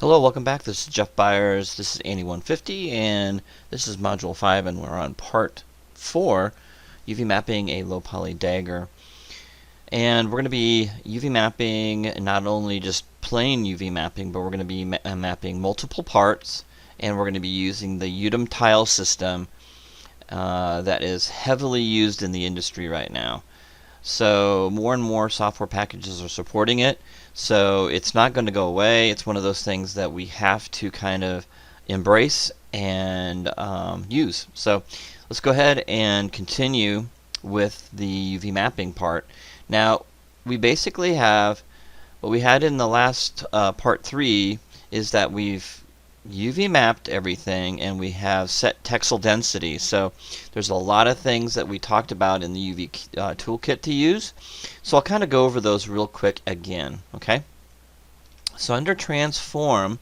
Hello, welcome back. This is Jeff Byers. This is Annie150, and this is Module 5, and we're on Part 4, UV mapping a low poly dagger. And we're going to be UV mapping not only just plain UV mapping, but we're going to be mapping multiple parts, and we're going to be using the UDIM tile system that is heavily used in the industry right now. So more and more software packages are supporting it, so it's not going to go away. It's one of those things that we have to kind of embrace and use. So let's go ahead and continue with the UV mapping part. Now we basically have what we had in the last part 3 is that we've UV mapped everything and we have set texel density. So there's a lot of things that we talked about in the UV toolkit to use. So I'll kind of go over those real quick again. Okay. So under transform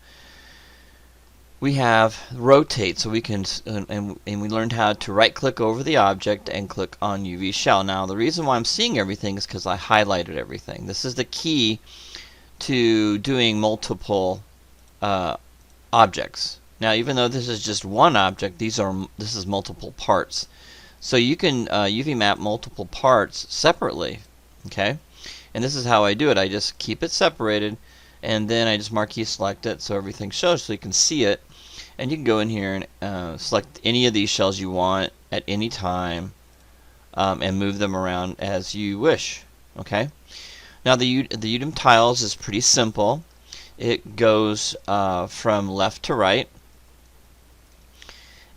we have rotate, so we can and we learned how to right click over the object and click on UV shell. Now the reason why I'm seeing everything is because I highlighted everything. This is the key to doing multiple objects. Now even though this is just one object, this is multiple parts. So you can UV map multiple parts separately. Okay, and this is how I do it. I just keep it separated and then I just marquee select it so everything shows so you can see it, and you can go in here and select any of these shells you want at any time and move them around as you wish. Okay, now the UDIM tiles is pretty simple. It goes from left to right,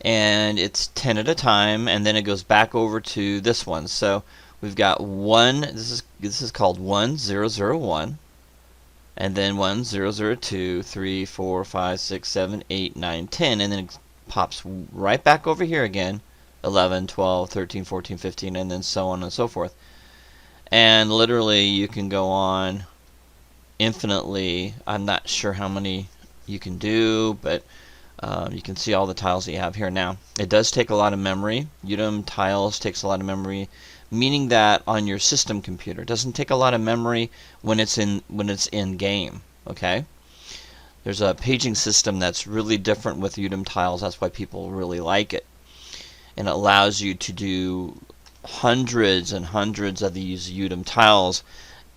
and it's 10 at a time, and then it goes back over to this one. So we've got one. This is called 1001, and then 1002, 3, 4, 5, 6, 7, 8, 9, 10, and then it pops right back over here again. 11, 12, 13, 14, 15, and then so on and so forth. And literally, you can go on infinitely. I'm not sure how many you can do, but you can see all the tiles that you have here. Now it does take a lot of memory. UDIM tiles takes a lot of memory, meaning that on your system computer it doesn't take a lot of memory when it's in game. Okay, there's a paging system that's really different with UDIM tiles. That's why people really like it, and it allows you to do hundreds and hundreds of these UDIM tiles,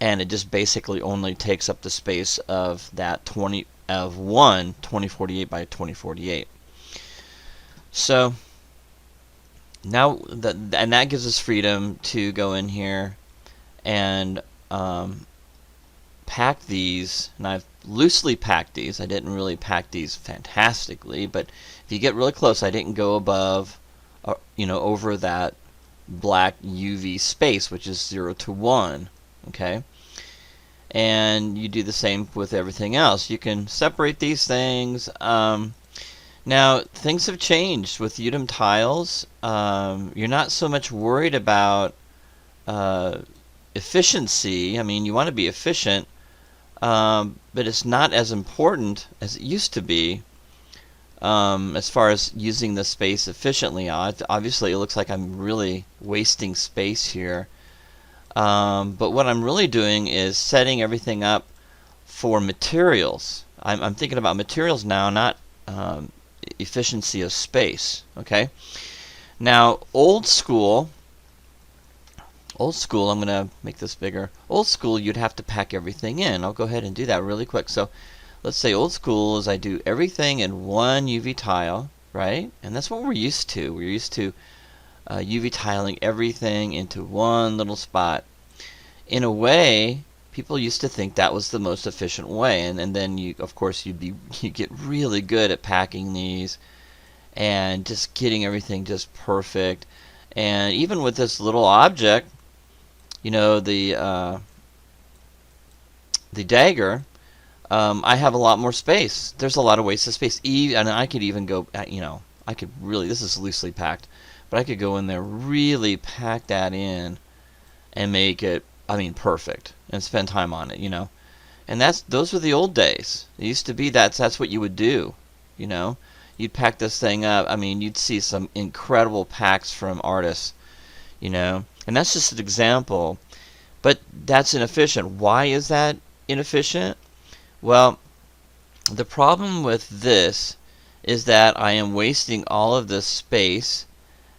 and it just basically only takes up the space of that 2048 by 2048. So now that gives us freedom to go in here and pack these, and I've loosely packed these. I didn't really pack these fantastically, but if you get really close, I didn't go above over that black UV space, which is 0 to 1. Okay, and you do the same with everything else. You can separate these things. Now things have changed with UDIM tiles. You're not so much worried about efficiency. I mean, you want to be efficient, but it's not as important as it used to be as far as using the space efficiently. Obviously, it looks like I'm really wasting space here. But what I'm really doing is setting everything up for materials. I'm thinking about materials now, not efficiency of space. Okay. Now, old school, I'm going to make this bigger. Old school, you'd have to pack everything in. I'll go ahead and do that really quick. So let's say old school is I do everything in one UV tile, right? And that's what we're used to. We're used to UV tiling everything into one little spot. In a way, people used to think that was the most efficient way, and then of course you get really good at packing these and just getting everything just perfect. And even with this little object, the dagger, I have a lot more space. There's a lot of wasted space, and I could even go, I could really, this is loosely packed, but I could go in there, really pack that in, and make it, perfect, and spend time on it, And those were the old days. It used to be that's what you would do, You'd pack this thing up. You'd see some incredible packs from artists, And that's just an example, but that's inefficient. Why is that inefficient? Well, The problem with this is that I am wasting all of this space,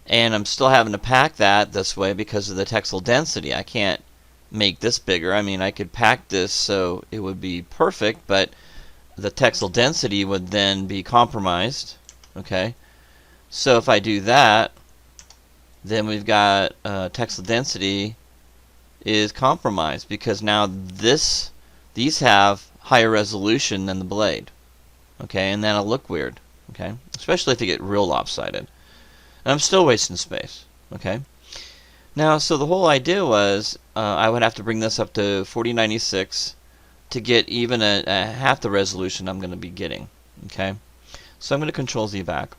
and I'm still having to pack that this way because of the textile density. I can't make this bigger. I mean, I could pack this so it would be perfect, but the textile density would then be compromised. Okay, so if I do that, then we've got textile density is compromised because now these have higher resolution than the blade. Okay, and that'll look weird. Okay, especially if you get real lopsided. And I'm still wasting space. Okay. Now, so the whole idea was I would have to bring this up to 4096 to get even a half the resolution I'm going to be getting. Okay, so I'm going to Control Z back.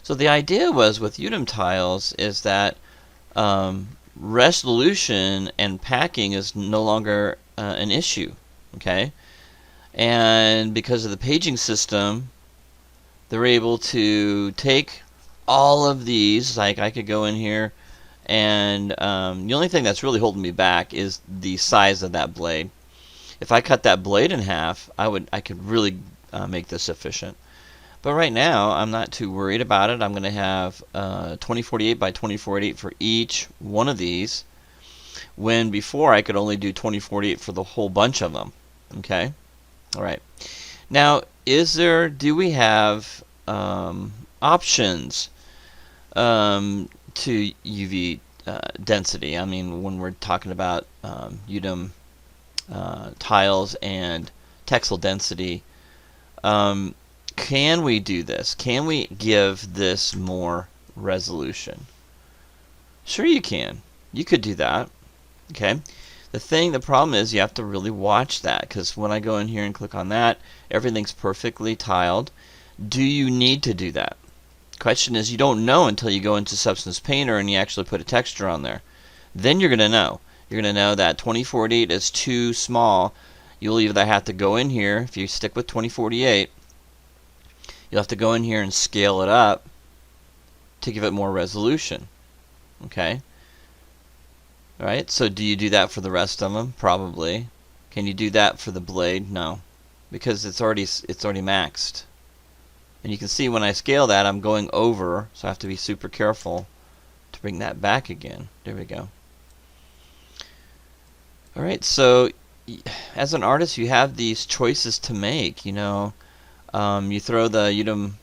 So the idea was with Udem tiles is that resolution and packing is no longer an issue. Okay, and because of the paging system, they're able to take all of these. Like I could go in here, and the only thing that's really holding me back is the size of that blade. If I cut that blade in half, I could really make this efficient. But right now, I'm not too worried about it. I'm going to have 2048 by 2048 for each one of these, when before I could only do 2048 for the whole bunch of them. Okay? All right. Now, do we have options to UV density? I mean, when we're talking about Udem tiles and textile density, can we do this? Can we give this more resolution? Sure you can. You could do that. Okay. The problem is you have to really watch that, because when I go in here and click on that, everything's perfectly tiled. Do you need to do that? Question is, you don't know until you go into Substance Painter and you actually put a texture on there. Then you're going to know. You're going to know that 2048 is too small. You'll either have to go in here, if you stick with 2048, you'll have to go in here and scale it up to give it more resolution. Okay? Alright, so do you do that for the rest of them? Probably. Can you do that for the blade? No. Because it's already maxed. And you can see when I scale that, I'm going over, so I have to be super careful to bring that back again. There we go. Alright, so as an artist, you have these choices to make. You know, you throw the Udem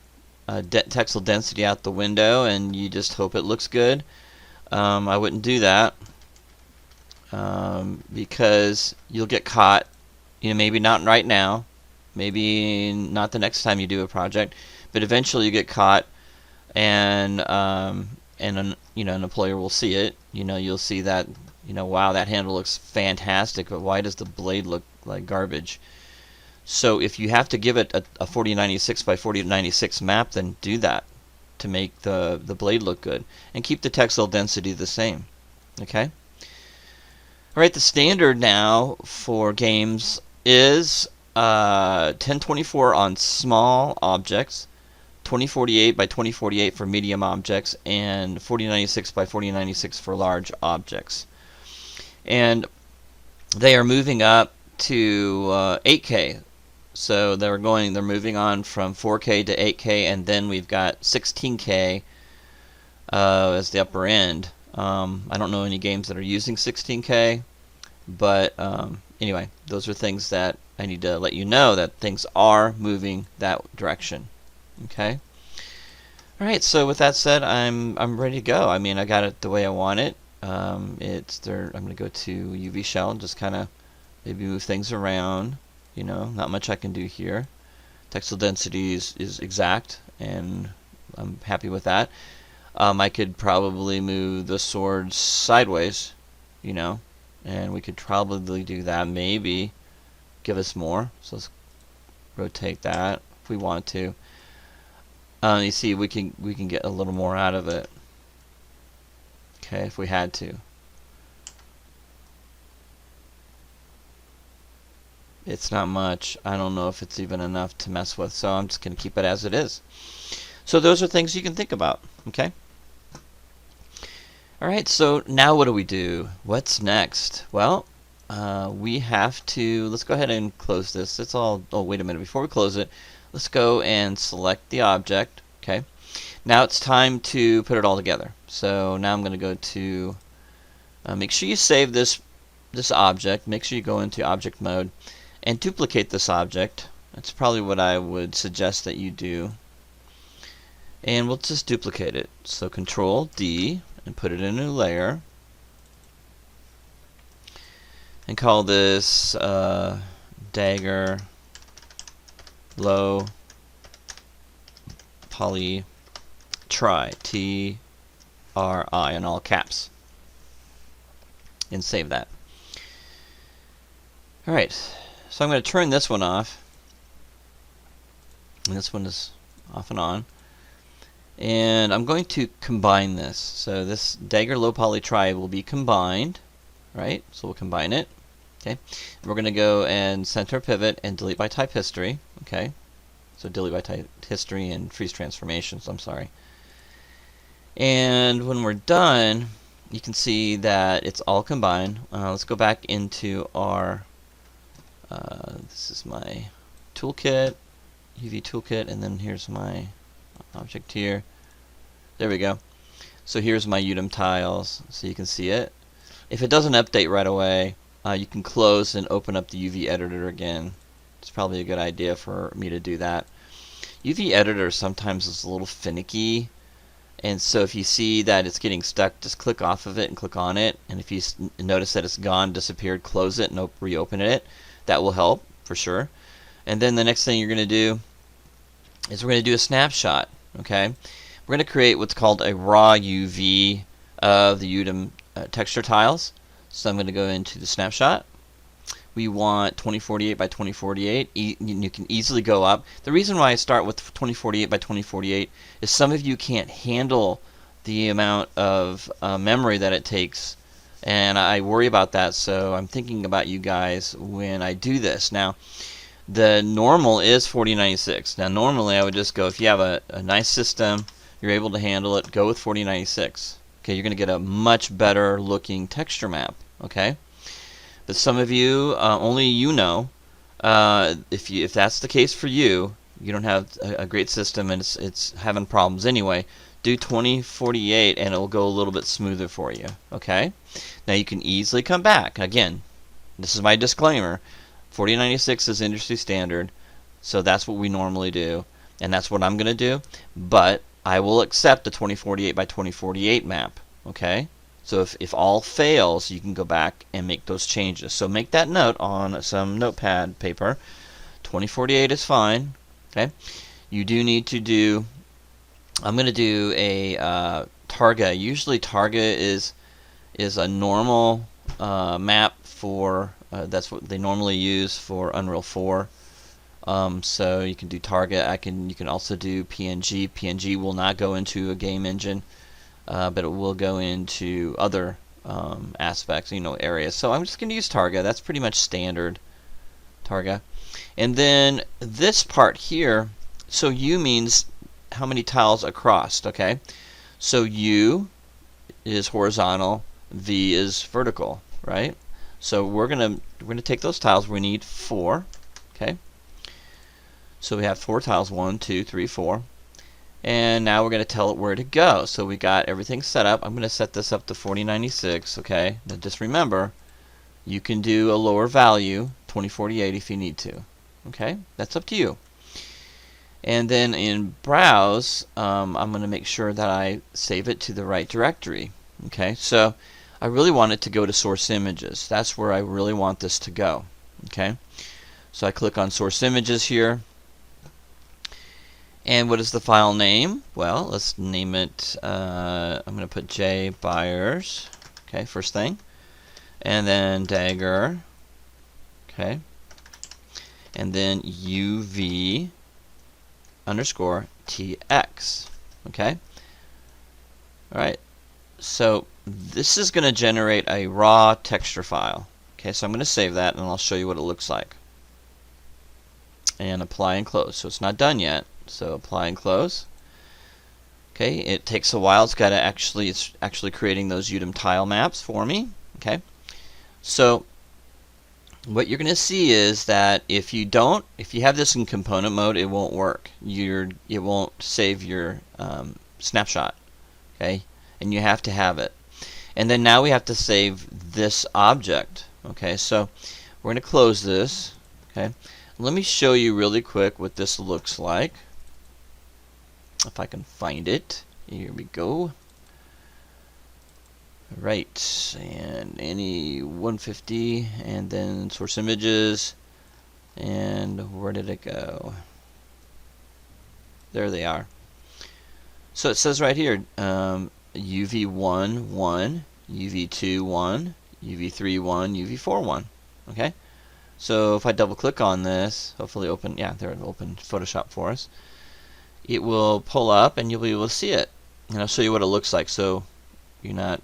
textile density out the window and you just hope it looks good. I wouldn't do that. Because you'll get caught. You know, maybe not right now, maybe not the next time you do a project, but eventually you get caught, and an employer will see it. You know, you'll see that, wow, that handle looks fantastic, but why does the blade look like garbage? So if you have to give it a 4096 by 4096 map, then do that to make the blade look good, and keep the textile density the same. Okay. Alright, the standard now for games is 1024 on small objects, 2048 by 2048 for medium objects, and 4096 by 4096 for large objects. And they are moving up to 8K. So they're moving on from 4K to 8K, and then we've got 16K as the upper end. I don't know any games that are using 16K, but anyway, those are things that I need to let you know, that things are moving that direction. Okay. All right. So with that said, I'm ready to go. I mean, I got it the way I want it. I'm going to go to UV shell and just kind of maybe move things around. You know, not much I can do here. Textile density is exact, and I'm happy with that. I could probably move the sword sideways, and we could probably do that. Maybe give us more. So let's rotate that if we want to. You see, we can get a little more out of it. Okay, if we had to. It's not much. I don't know if it's even enough to mess with, so I'm just going to keep it as it is. So those are things you can think about. Okay. Alright, so now what do we do? What's next? Well, we have to, let's go ahead and close this. It's all, oh wait a minute, before we close it, let's go and select the object. Okay, now it's time to put it all together. So now I'm going to go to, make sure you save this object, make sure you go into object mode and duplicate this object. That's probably what I would suggest that you do. And we'll just duplicate it. So Control D and put it in a new layer. And call this Dagger Low Poly Tri, T-R-I, in all caps. And save that. Alright, so I'm going to turn this one off. And this one is off and on. And I'm going to combine this. So this Dagger Low Poly Tri will be combined. Right, so we'll combine it. Okay, we're going to go and center pivot and delete by type history. Okay, so delete by type history and freeze transformations. I'm sorry. And when we're done, you can see that it's all combined. Let's go back into our. This is my toolkit, UV toolkit, and then here's my object here. There we go. So here's my UDIM tiles, so you can see it. If it doesn't update right away, you can close and open up the UV editor again. It's probably a good idea for me to do that. UV editor sometimes is a little finicky, and so if you see that it's getting stuck, just click off of it and click on it. And if you notice that it's gone, disappeared, close it and reopen it. That will help for sure. And then the next thing you're going to do is we're going to do a snapshot. Okay, we're going to create what's called a raw UV of the UDIM texture tiles. So I'm going to go into the snapshot. We want 2048 by 2048. You can easily go up. The reason why I start with 2048 by 2048 is some of you can't handle the amount of memory that it takes, and I worry about that, so I'm thinking about you guys when I do this. Now, the normal is 4096. Now, normally I would just go, if you have a nice system, you're able to handle it, go with 4096. Okay, you're going to get a much better looking texture map. Okay, but some of you, only you know, if that's the case for you, you don't have a great system and it's having problems anyway, do 2048 and it will go a little bit smoother for you. Okay, now you can easily come back. Again, this is my disclaimer, 4096 is industry standard, so that's what we normally do, and that's what I'm going to do, but I will accept the 2048 by 2048 map. Okay, so if all fails, you can go back and make those changes. So make that note on some notepad paper. 2048 is fine. Okay, you do need to do, I'm going to do a Targa. Usually Targa is a normal map for, that's what they normally use for Unreal 4. So you can do Target. You can also do PNG. PNG will not go into a game engine, but it will go into other aspects, areas. So I'm just going to use Targa. That's pretty much standard Targa. And then this part here, so U means how many tiles across. Okay, so U is horizontal, V is vertical, right? So we're gonna take those tiles. We need 4. Okay. So we have 4 tiles, 1, 2, 3, 4. And now we're going to tell it where to go. So we got everything set up. I'm going to set this up to 4096, okay? Now just remember, you can do a lower value, 2048 if you need to. Okay? That's up to you. And then in Browse, I'm going to make sure that I save it to the right directory. Okay? So I really want it to go to Source Images. That's where I really want this to go. Okay? So I click on Source Images here. And what is the file name? Well, let's name it, I'm going to put J Byers, okay, first thing. And then Dagger, okay. And then UV underscore TX, okay. Alright, so this is going to generate a raw texture file. Okay, so I'm going to save that and I'll show you what it looks like. And apply and close. So it's not done yet. So apply and close. Okay, it takes a while. It's actually creating those UDIM tile maps for me. Okay, so what you're going to see is that if you have this in component mode, it won't work. It won't save your snapshot. Okay, and you have to have it. And then now we have to save this object. Okay, so we're going to close this. Okay, let me show you really quick what this looks like. If I can find it. Here we go. Right, and any 150, and then source images, and where did it go? There they are. So it says right here, UV1 1, UV2 1, UV3 1, UV4 1. Okay, so if I double click on this, hopefully open, yeah, there it'll open Photoshop for us. It will pull up, and you'll be able to see it. And I'll show you what it looks like. So you're not.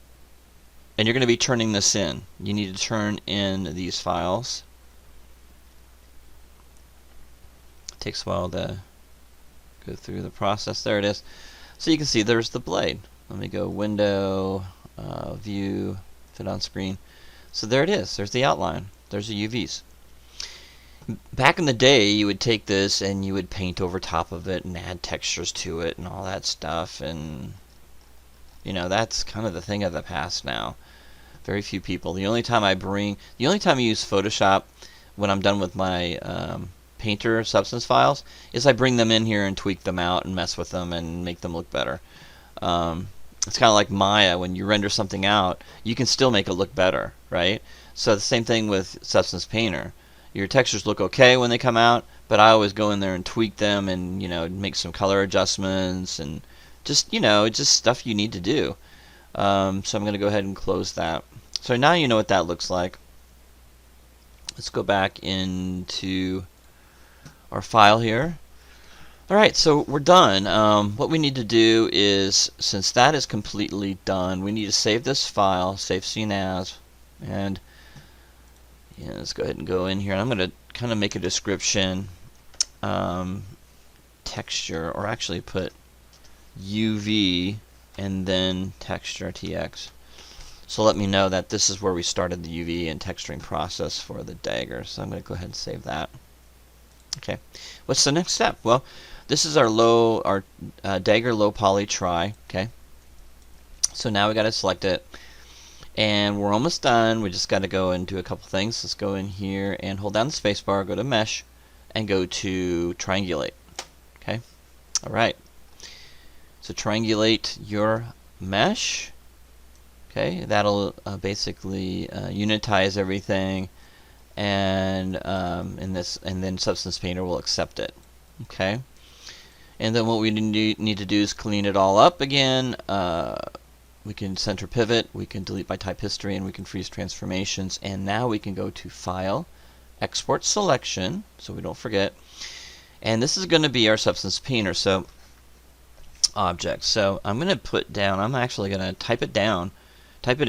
And you're going to be turning this in. You need to turn in these files. It takes a while to go through the process. There it is. So you can see there's the blade. Let me go Window, View, Fit on Screen. So there it is. There's the outline. There's the UVs. Back in the day, you would take this and you would paint over top of it and add textures to it and all that stuff. And you know, that's kind of the thing of the past now. Very few people. The only time I use Photoshop when I'm done with my Painter substance files is I bring them in here and tweak them out and mess with them and make them look better. It's kind of like Maya. When you render something out, you can still make it look better, right? So the same thing with Substance Painter. Your textures look okay when they come out, but I always go in there and tweak them and, you know, make some color adjustments and just, you know, just stuff you need to do. So I'm going to go ahead and close that. So now you know what that looks like. Let's go back into our file here. Alright, so we're done. What we need to do is, since that is completely done, we need to save this file, save scene as, and yeah, let's go ahead and go in here. And I'm going to kind of make a description, texture, or actually put UV and then texture TX. So let me know that this is where we started the UV and texturing process for the Dagger. So I'm going to go ahead and save that. Okay, what's the next step? Well, this is our Dagger low poly try. Okay, so now we got to select it, and we're almost done. We just got to go and do a couple things. Let's go in here and hold down the space bar, go to Mesh, and go to Triangulate. Okay, all right. So triangulate your mesh. Okay, that'll basically unitize everything, and then Substance Painter will accept it. Okay, and then what we need to do is clean it all up again. We can center pivot, we can delete by type history, and we can freeze transformations. And now we can go to File, Export Selection, so we don't forget. And this is going to be our Substance Painter. So object. So I'm going to put down, I'm actually going to type it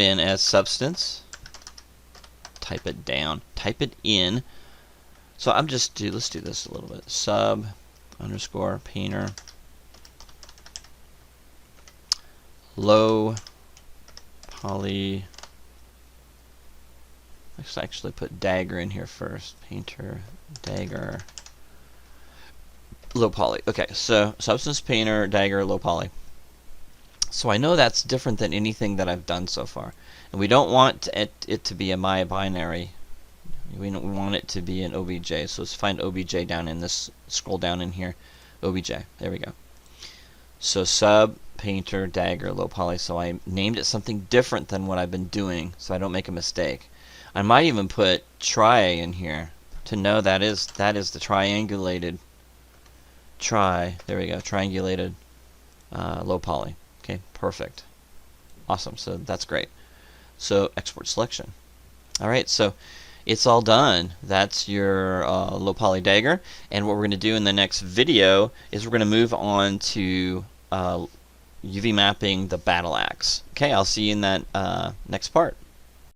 in as substance, type it down, type it in. So let's do this a little bit. Sub underscore painter low poly. Let's actually put Dagger in here first. Painter Dagger low poly. Okay, so Substance Painter Dagger low poly. So I know that's different than anything that I've done so far, and we don't want it to be a my binary. We want it to be an OBJ. So let's find OBJ down in this. Scroll down in here, OBJ. There we go. So Sub Painter Dagger low poly. So I named it something different than what I've been doing, so I don't make a mistake. I might even put Tri in here to know that is the triangulated. There we go, triangulated low poly. Okay, perfect. Awesome, so that's great. So export selection. Alright, so it's all done. That's your low poly Dagger. And what we're going to do in the next video is we're going to move on to UV mapping the battle axe. Okay, I'll see you in that next part.